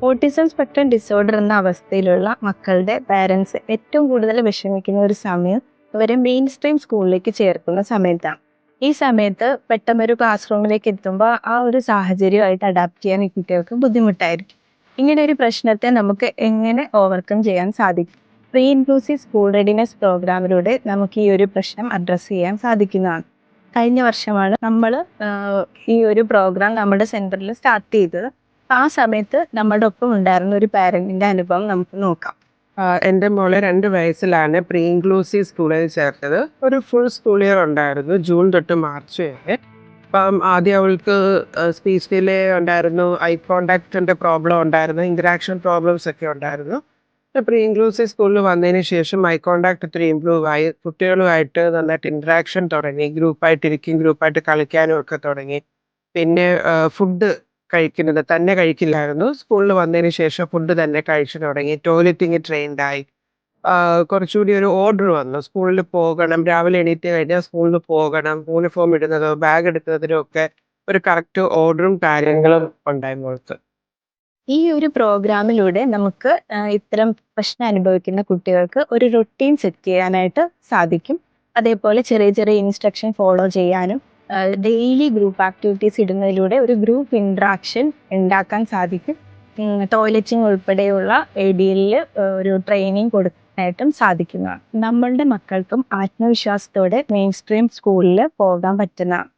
Autism spectrum disorder എന്ന അവസ്ഥയിലുള്ള മക്കളുടെ പാരൻസ് ഏറ്റവും കൂടുതൽ വിഷമിക്കുന്ന ഒരു സമയം അവരെ മെയിൻ സ്ട്രീം സ്കൂളിലേക്ക് ചേർക്കുന്ന സമയത്താണ്. ഈ സമയത്ത് പെട്ടെന്നൊരു ക്ലാസ് റൂമിലേക്ക് എത്തുമ്പോൾ ആ ഒരു സാഹചര്യമായിട്ട് അഡാപ്റ്റ് ചെയ്യാൻ ഈ കുട്ടികൾക്ക് ബുദ്ധിമുട്ടായിരിക്കും. ഇങ്ങനെ ഒരു പ്രശ്നത്തെ നമുക്ക് എങ്ങനെ ഓവർകം ചെയ്യാൻ സാധിക്കും? പ്രീ ഇൻക്ലൂസീവ് സ്കൂൾ റെഡിനെസ് പ്രോഗ്രാമിലൂടെ നമുക്ക് ഈ ഒരു പ്രശ്നം അഡ്രസ്സ് ചെയ്യാൻ സാധിക്കുന്നതാണ്. കഴിഞ്ഞ വർഷമാണ് നമ്മൾ ഈ ഒരു പ്രോഗ്രാം നമ്മുടെ സെൻറ്ററിൽ സ്റ്റാർട്ട് ചെയ്തത്. ആ സമയത്ത് നമ്മുടെ ഒപ്പം ഉണ്ടായിരുന്ന ഒരു പാരന്റിന്റെ അനുഭവം നമുക്ക് നോക്കാം. എൻ്റെ മോളെ 2 വയസ്സിലാണ് പ്രീ ഇൻക്ലൂസീവ് സ്കൂളിൽ ചേർത്തത്. ഒരു ഫുൾ സ്കൂൾ ഇയർ ഉണ്ടായിരുന്നു, ജൂൺ തൊട്ട് മാർച്ച് വരെ. അപ്പം ആദ്യം അവൾക്ക് സ്പീച്ച് ഡിലേ ഉണ്ടായിരുന്നു, ഐ കോണ്ടാക്റ്റിൻ്റെ പ്രോബ്ലം ഉണ്ടായിരുന്നു, ഇൻറ്ററാക്ഷൻ പ്രോബ്ലംസ് ഒക്കെ ഉണ്ടായിരുന്നു. പ്രീ ഇൻക്ലൂസീവ് സ്കൂളിൽ വന്നതിന് ശേഷം ഐ കോണ്ടാക്ട് ഒത്തിരി ഇമ്പ്രൂവ് ആയി, കുട്ടികളുമായിട്ട് നന്നായിട്ട് ഇൻറ്ററാക്ഷൻ തുടങ്ങി, ഗ്രൂപ്പായിട്ടിരിക്കും, ഗ്രൂപ്പായിട്ട് കളിക്കാനും ഒക്കെ തുടങ്ങി. പിന്നെ ഫുഡ് കഴിക്കുന്നത് തന്നെ കഴിക്കില്ലായിരുന്നു. സ്കൂളിൽ വന്നതിന് ശേഷം ഫുഡ് തന്നെ കഴിച്ചു തുടങ്ങി. ടോയ്ലറ്റിങ് ട്രെയിൻഡായി. കുറച്ചുകൂടി ഒരു ഓർഡർ വന്നു. സ്കൂളിൽ പോകണം, രാവിലെ എണീറ്റ് കഴിഞ്ഞാൽ സ്കൂളിൽ പോകണം, യൂണിഫോം ഇടുന്നതോ ബാഗ് എടുക്കുന്നതിനോ ഒക്കെ ഒരു കറക്റ്റ് ഓർഡറും കാര്യങ്ങളും ഉണ്ടായി മോൾക്ക്. ഈ ഒരു പ്രോഗ്രാമിലൂടെ നമുക്ക് ഇത്തരം പ്രശ്നം അനുഭവിക്കുന്ന കുട്ടികൾക്ക് ഒരു റൊട്ടീൻ സെറ്റ് ചെയ്യാനായിട്ട് സാധിക്കും. അതേപോലെ ചെറിയ ചെറിയ ഇൻസ്ട്രക്ഷൻ ഫോളോ ചെയ്യാനും ഡെയിലി ഗ്രൂപ്പ് ആക്ടിവിറ്റീസ് ഇടുന്നതിലൂടെ ഒരു ഗ്രൂപ്പ് ഇൻട്രാക്ഷൻ ഉണ്ടാക്കാൻ സാധിക്കും. ടോയ്ലറ്റിംഗ് ഉൾപ്പെടെയുള്ള ഏരിയയിൽ ഒരു ട്രെയിനിങ് കൊടുക്കാനായിട്ടും സാധിക്കുന്നതാണ്. നമ്മളുടെ മക്കൾക്കും ആത്മവിശ്വാസത്തോടെ മെയിൻ സ്ട്രീം സ്കൂളിൽ പോകാൻ പറ്റുന്നതാണ്.